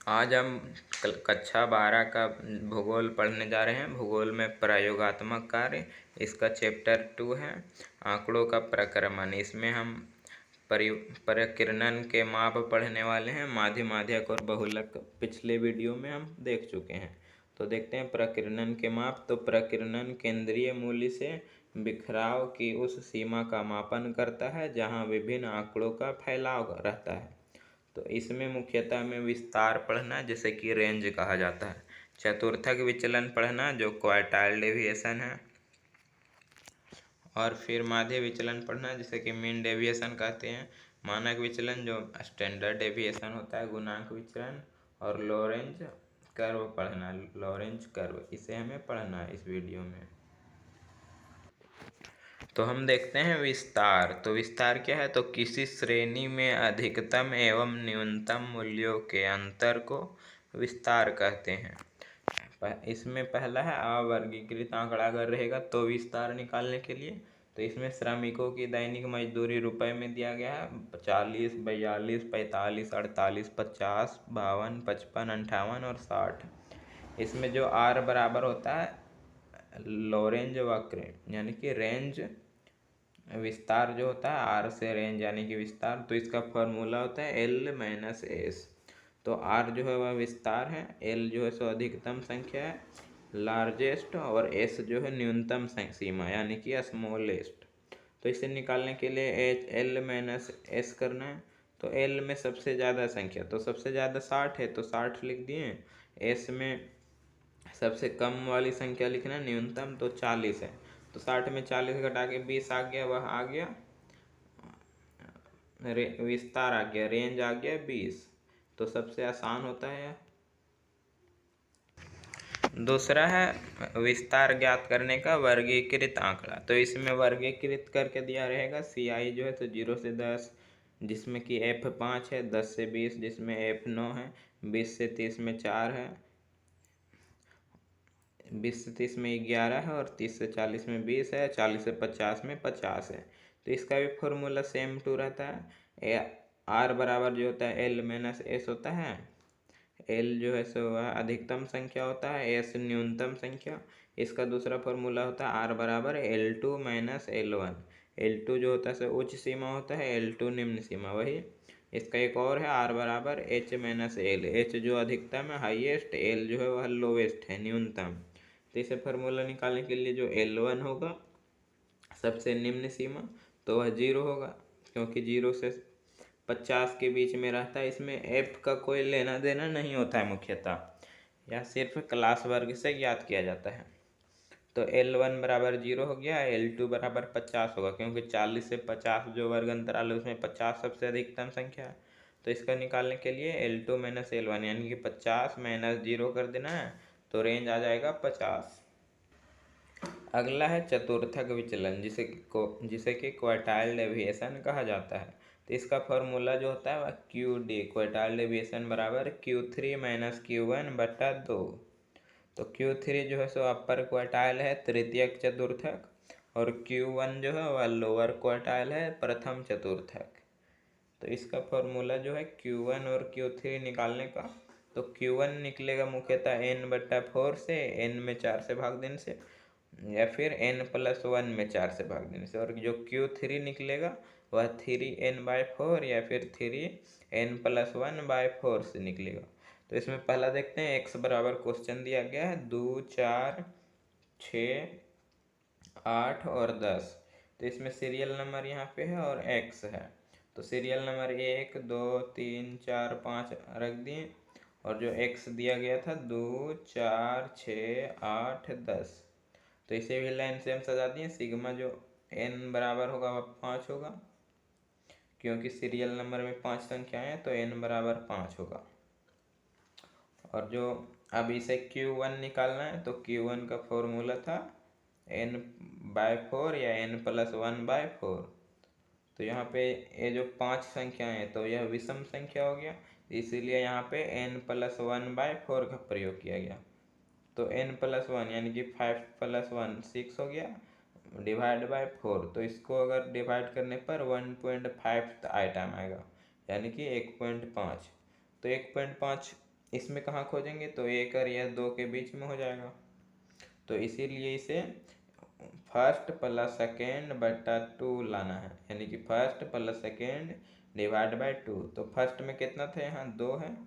आज हम कक्षा 12 का भूगोल पढ़ने जा रहे हैं। भूगोल में प्रयोगात्मक कार्य, इसका चैप्टर 2 है आंकड़ों का प्रक्रमण। इसमें हम प्रकीर्णन के माप पढ़ने वाले हैं। माध्य, माध्यक और बहुलक पिछले वीडियो में हम देख चुके हैं। तो देखते हैं प्रकीर्णन के माप। तो प्रकीर्णन केंद्रीय मूल्य से बिखराव की उस सीमा का मापन करता है जहां विभिन्न आंकड़ों का फैलाव रहता है। तो इसमें मुख्यतः में विस्तार पढ़ना, जैसे कि रेंज कहा जाता है। चतुर्थक विचलन पढ़ना, जो क्वार्टाइल डेविएशन है। और फिर माध्य विचलन पढ़ना, जिसे कि मीन डेविएशन कहते हैं। मानक विचलन, जो स्टैंडर्ड डेविएशन होता है। गुणांक विचलन और लॉरेंज कर्व पढ़ना, लॉरेंज कर्व, इसे हमें पढ़ना है इस वीडियो में। तो हम देखते हैं विस्तार। तो विस्तार क्या है? तो किसी श्रेणी में अधिकतम एवं न्यूनतम मूल्यों के अंतर को विस्तार कहते हैं। इसमें पहला है अवर्गीकृत आंकड़ा अगर रहेगा तो विस्तार निकालने के लिए। तो इसमें श्रमिकों की दैनिक मजदूरी रुपए में दिया गया है 40, 42, 45, 48, 50, 52, 55, 58 और 60। इसमें जो आर बराबर होता है लॉरेंज वक्र, यानी कि रेंज, विस्तार जो होता है आर से रेंज यानी कि विस्तार, तो इसका फॉर्मूला होता है एल माइनस एस। तो आर जो है वह विस्तार है, एल जो है सो अधिकतम संख्या है, लार्जेस्ट, और एस जो है न्यूनतम सीमा यानी कि स्मॉलेस्ट। तो इसे निकालने के लिए एल माइनस एस करना है। तो एल में सबसे ज़्यादा संख्या, तो सबसे ज़्यादा 60 है तो 60 लिख दिए। एस में सबसे कम वाली संख्या लिखना है न्यूनतम, तो 40 है। तो 60 में 40 घटा के 20 आ गया, वह आ गया विस्तार आ गया, रेंज आ गया 20। तो सबसे आसान होता है। दूसरा है विस्तार ज्ञात करने का वर्गीकृत आंकड़ा। तो इसमें वर्गीकृत करके दिया रहेगा CI जो है तो 0 से 10, जिसमें कि F5 है, 10 से 20 जिसमें F9 है, 20 से 30 में 4 है, 20 से 30 में 11 है, और 30 से 40 में 20 है, 40 से 50 में 50 है। तो इसका भी फॉर्मूला सेम टू रहता है। आर बराबर जो होता है एल माइनस एस होता है। एल जो है सो वह अधिकतम संख्या होता है, एस न्यूनतम संख्या। इसका दूसरा फॉर्मूला होता है आर बराबर L2 माइनस L1। L2 जो होता है सो उच्च सीमा होता है, L2 निम्न सीमा। वही इसका एक और है आर बराबर H माइनस L। H जो अधिकतम है हाईएस्ट, L जो है वह लोवेस्ट है न्यूनतम। तो इसे फार्मूला निकालने के लिए जो L1 होगा सबसे निम्न सीमा, तो वह 0 होगा, क्योंकि 0 से 50 के बीच में रहता है। इसमें F का कोई लेना देना नहीं होता है मुख्यतः, यह सिर्फ क्लास वर्ग से ज्ञात किया जाता है। तो L1 बराबर 0 हो गया, L2 बराबर 50 होगा, क्योंकि 40 से 50 जो वर्ग अंतराल है उसमें 50 सबसे अधिकतम संख्या है। तो इसका निकालने के लिए L2 माइनस L1 यानी कि 50 माइनस 0 कर देना है, तो रेंज आ जाएगा 50। अगला है चतुर्थक विचलन, जिसे कि क्वार्टाइल डेविएशन कहा जाता है। तो इसका फॉर्मूला जो होता है वह QD, क्वार्टाइल डेविएशन बराबर Q3 माइनस Q1 बटा 2। तो Q3 जो है सो अपर क्वार्टाइल है, तृतीयक चतुर्थक, और Q1 जो है वह लोअर क्वार्टाइल है, प्रथम चतुर्थक। तो इसका फॉर्मूला जो है Q1 और Q3 निकालने का, तो Q1 निकलेगा मुख्यतः n/4 से, n में 4 से भाग देने से, या फिर n+1 में 4 से भाग देने से। और जो Q3 निकलेगा वह 3n/4 या फिर 3n+1/4 से निकलेगा। तो इसमें पहला देखते हैं x बराबर क्वेश्चन दिया गया है 2, 4, 6, 8 और 10। तो इसमें सीरियल नंबर यहाँ पे है और x है। तो सीरियल नंबर 1, 2, 3, 4, 5 रख दिए, और जो x दिया गया था 2, 4, 6, 8, 10। तो इसे भी लाइन से हम सजा दिए। सिग्मा जो n बराबर होगा वह 5 होगा, क्योंकि सीरियल नंबर में 5 संख्याएं हैं, तो n बराबर 5 होगा। और जो अब इसे Q1 निकालना है, तो Q1 का फॉर्मूला था n/4 या n+1/4। तो यहाँ पे ये जो 5 संख्याएं हैं तो यह विषम संख्या हो गया, इसीलिए यहाँ पे n+1/4 का प्रयोग किया गया। तो n+1 यानी कि 5 + 1 6 हो गया, डिवाइड बाय 4। तो इसको अगर डिवाइड करने पर 1.5 आइटम आएगा, यानी कि 1.5। तो 1.5 इसमें कहाँ खोजेंगे, तो 1 और यह 2 के बीच में हो जाएगा। तो इसीलिए इसे फर्स्ट प्लस सेकेंड बटा 2 लाना है, यानी कि first plus second divide by 2। तो फर्स्ट में कितना था, यहाँ 2 है,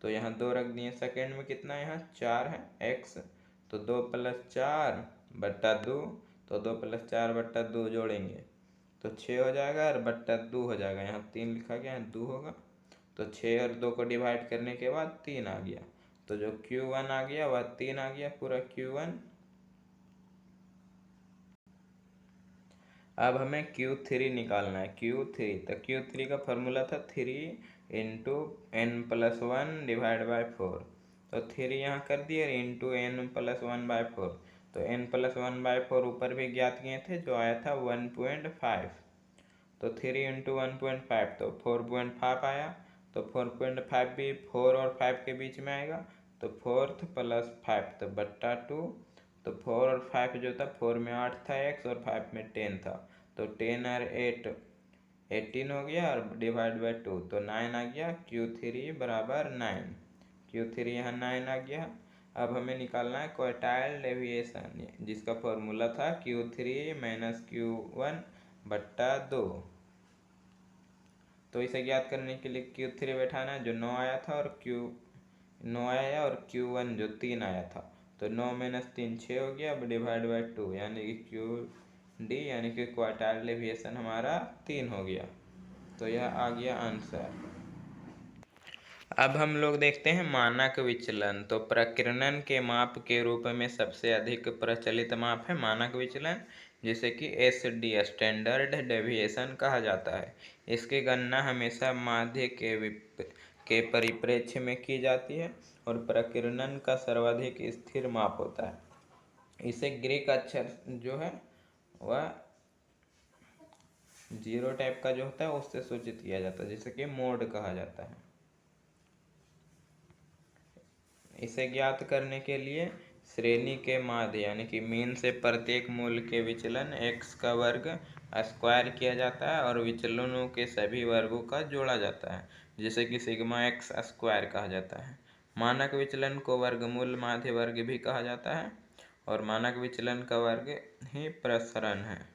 तो यहाँ 2 रख दिए। सेकेंड में कितना है, यहाँ 4 है x, तो 2 + 4 बटा 2, तो 2 + 4 बटा 2 जोड़ेंगे तो 6 हो जाएगा, और बट्टा 2 हो जाएगा। यहाँ 3 लिखा गया, यहाँ 2 होगा, तो 6 और 2 को डिवाइड करने के बाद 3 आ गया। तो जो Q1 आ गया वह 3 आ गया पूरा Q1। अब हमें Q3 निकालना है। Q3, तो Q3 का फॉर्मूला था 3 × n+1 डिवाइड बाय 4। तो 3 यहाँ कर दिए, इंटू n+1/4। तो n+1/4 ऊपर भी ज्ञात किए थे, जो आया था 1.5। तो 3 × 1.5 तो 4.5 आया। तो 4.5 भी 4 और 5 के बीच में आएगा, तो 4 + 5 तो बट्टा 2। तो 4 और 5 जो था, 4 में 8 था x और 5 में 10 था, तो 10 और 8 18 हो गया, और डिवाइड बाय 2 तो 9 आ गया। Q3 = 9। Q3 यहाँ 9 आ गया। अब हमें निकालना है क्वार्टाइल डेविएशन, जिसका फॉर्मूला था Q3 - Q1/2। तो इसे ज्ञात करने के लिए Q3 बैठाना है, जो 9 आया था, और 9 आया, और Q1 जो 3 आया था। तो 9 - 3 6 हो गया, अब डिवाइड बाय 2, यानी कि QD यानी कि क्वार्टाइल डेविएशन हमारा 3 हो गया। तो यह आ गया आंसर। अब हम लोग देखते हैं मानक विचलन। तो प्रकीर्णन के माप के रूप में सबसे अधिक प्रचलित माप है मानक विचलन, जिसे कि SD स्टैंडर्ड डेविएशन कहा जाता है। इसकी गणना हमेशा माध्य के परिप्रेक्ष्य में की जाती है, और प्रकीर्णन का सर्वाधिक स्थिर माप होता है। इसे ग्रीक अक्षर जो है वह 0 टाइप का जो होता है उससे सूचित किया जाता है, जिसे कि मोड कहा जाता है। इसे ज्ञात करने के लिए श्रेणी के माध्य यानी कि मीन से प्रत्येक मूल के विचलन x का वर्ग स्क्वायर किया जाता है, और विचलनों के सभी वर्गों का जोड़ा जाता है, जिसे कि सिग्मा x स्क्वायर कहा जाता है। मानक विचलन को वर्गमूल माध्य वर्ग भी कहा जाता है, और मानक विचलन का वर्ग ही प्रसरण है।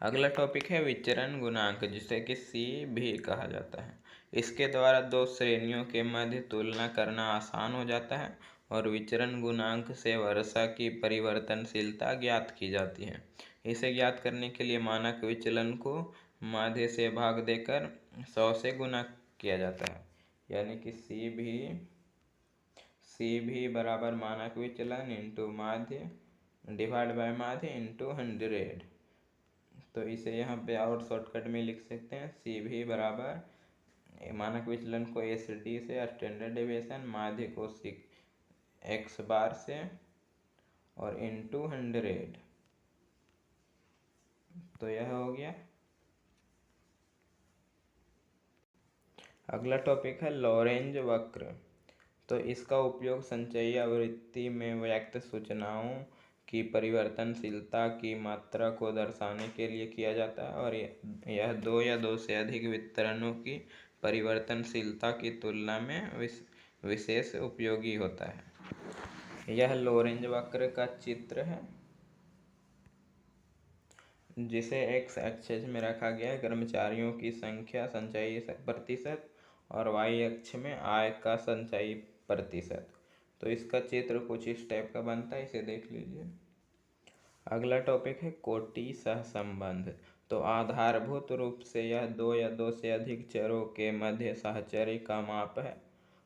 अगला टॉपिक है विचरण गुणांक, जिसे कि C भी कहा जाता है। इसके द्वारा दो श्रेणियों के मध्य तुलना करना आसान हो जाता है, और विचरण गुणांक से वर्षा की परिवर्तनशीलता ज्ञात की जाती है। इसे ज्ञात करने के लिए मानक विचलन को माध्य से भाग देकर 100 से गुणा किया जाता है, यानी कि C भी बराबर मानक विचलन इंटू माध्य डिवाइड बाय माध्य इंटू 100। तो इसे यहाँ पे और शॉर्टकट में लिख सकते हैं, C भी बराबर मानक विचलन को SD से स्टैंडर्ड डेविएशन, माध्य को x बार से और इंटू 100। तो यह हो गया। अगला टॉपिक है लॉरेंज वक्र। तो इसका उपयोग संचयी आवृत्ति में व्यक्त सूचनाओं की परिवर्तनशीलता की मात्रा को दर्शाने के लिए किया जाता है, और यह 2 या 2 से अधिक वितरणों की परिवर्तनशीलता की तुलना में विशेष उपयोगी होता है। यह लॉरेंज वक्र का चित्र है, जिसे x एक्सिस में रखा गया है कर्मचारियों की संख्या संचयी प्रतिशत, और y अक्ष में आय का संचयी प्रतिशत। तो इसका चित्र कुछ इस टाइप का बनता है, इसे देख लीजिए। अगला टॉपिक है कोटि सहसंबंध। तो आधारभूत रूप से यह 2 या 2 से अधिक चरों के मध्य साहचर्य का माप है,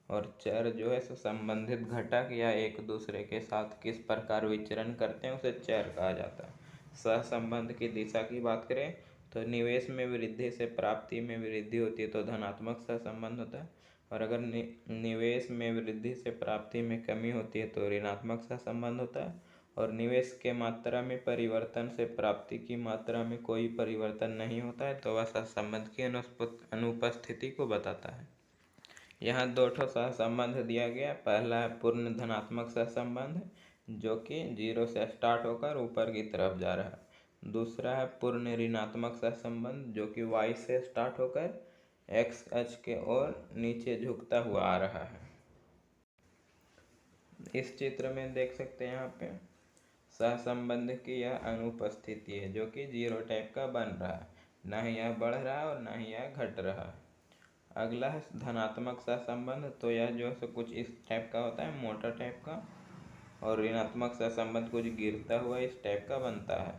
और चर जो है संबंधित घटक या एक दूसरे के साथ किस प्रकार विचरण करते हैं उसे चर कहा जाता है। सहसंबंध की दिशा की बात करें तो निवेश में वृद्धि से प्राप्ति में वृद्धि होती है तो धनात्मक सहसंबंध होता है, और अगर निवेश में वृद्धि से प्राप्ति में कमी होती है तो ऋणात्मक सहसंबंध होता है, और निवेश के मात्रा में परिवर्तन से प्राप्ति की मात्रा में कोई परिवर्तन नहीं होता है तो वह सहसंबंध की अनुपस्थिति को बताता है। यहाँ 2 ठो सहसंबंध दिया गया। पहला है पूर्ण धनात्मक सहसंबंध, जो कि 0 से स्टार्ट होकर ऊपर की तरफ जा रहा है। दूसरा है पूर्ण ऋणात्मक सहसंबंध, जो कि y से स्टार्ट होकर x अक्ष के ओर नीचे झुकता हुआ आ रहा है। इस चित्र में देख सकते हैं यहाँ पे सहसंबंध की यह अनुपस्थिति है जो कि जीरो टाइप का बन रहा है, ना ही यह बढ़ रहा है और ना ही यह घट रहा है। अगला है धनात्मक सहसंबंध। तो यह जो है कुछ इस टाइप का होता है, मोटा टाइप का, और ऋणात्मक सहसंबंध कुछ गिरता हुआ इस टाइप का बनता है।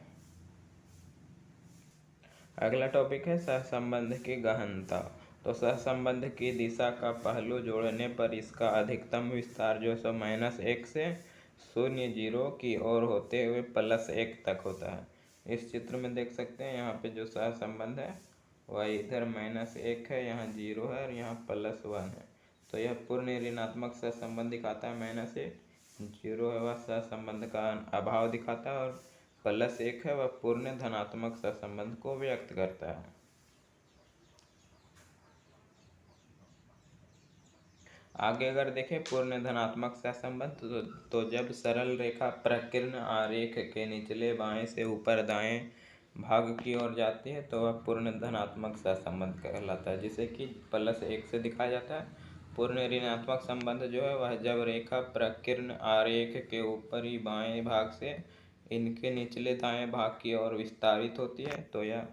अगला टॉपिक है सहसंबंध की गहनता। तो सहसंबंध की दिशा का पहलू जोड़ने पर इसका अधिकतम विस्तार जो है -1 से 0 0 की ओर होते हुए +1 तक होता है। इस चित्र में देख सकते हैं यहाँ पे जो सहसंबंध है वह इधर -1 है, यहाँ 0 है और यहाँ +1 है। तो यह पूर्ण ऋणात्मक सहसंबंध दिखाता है -1, 0 है वह सहसंबंध का अभाव दिखाता है, और +1 है वह पूर्ण धनात्मक सहसंबंध को व्यक्त करता है। आगे अगर देखें पूर्ण धनात्मक सहसंबंध तो जब सरल रेखा प्रकीर्ण आरेख के निचले बाएं से ऊपर दाएं भाग की ओर जाती है तो वह पूर्ण धनात्मक सहसंबंध कहलाता है, जिसे कि +1 से दिखाया जाता है। पूर्ण ऋणात्मक संबंध जो है वह जब रेखा प्रकीर्ण आरेख के ऊपरी बाएं भाग से इनके निचले दाएं भाग की ओर विस्तारित होती है तो यह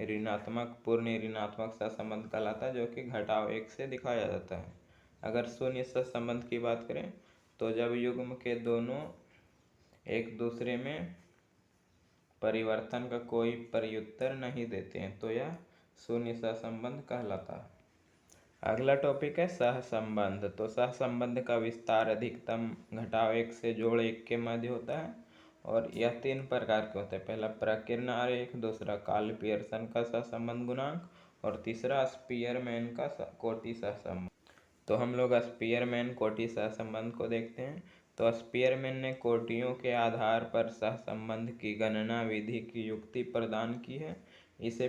ऋणात्मक पूर्ण ऋणात्मक सहसंबंध कहलाता है, जो कि -1 से दिखाया जाता है। अगर शून्य सहसंबंध की बात करें तो जब युग्म के दोनों एक दूसरे में परिवर्तन का कोई प्रत्युत्तर नहीं देते हैं तो यह शून्य सहसंबंध कहलाता है। अगला टॉपिक है सहसंबंध। तो सहसंबंध का विस्तार अधिकतम -1 से +1 के मध्य होता है, और यह 3 प्रकार के होते हैं। पहला प्रकीर्ण आरेख, दूसरा कार्ल पियर्सन का सहसंबंध गुणांक, और तीसरा स्पीयरमैन का कोटि सहसंबंध। तो हम लोग स्पीयरमैन कोटि सहसंबंध को देखते हैं। तो स्पीयरमैन ने कोटियों के आधार पर सहसंबंध की गणना विधि की युक्ति प्रदान की है। इसे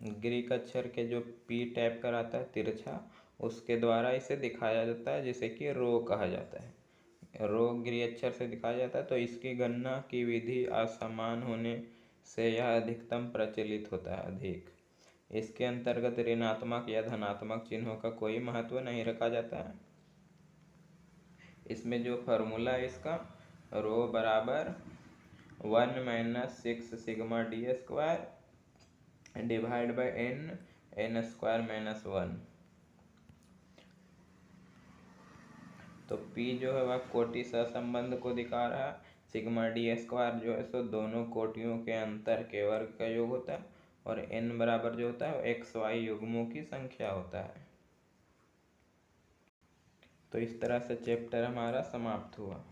ग्रीक अक्षर के जो पी टाइप का रहता है तिरछा, उसके द्वारा इसे दिखाया जाता है, जिसे कि रो कहा जाता है। रो ग्रीक अक्षर से दिखाया जाता है। तो इसकी गणना की विधि असमान होने से यह अधिकतम प्रचलित होता है, अधिक। इसके अंतर्गत ऋणात्मक या धनात्मक चिन्हों का कोई महत्व नहीं रखा जाता है। इसमें जो फॉर्मूला है इसका, रो बराबर 1 - 6 sigma d² divide by n² - 1। तो P जो है वह कोटि सहसंबंध को दिखा रहा है। सिग्मा d² जो है सो दोनों कोटियों के अंतर के वर्ग का योग होता है, और n बराबर जो होता है x y युग्मों की संख्या होता है। तो इस तरह से चैप्टर हमारा समाप्त हुआ।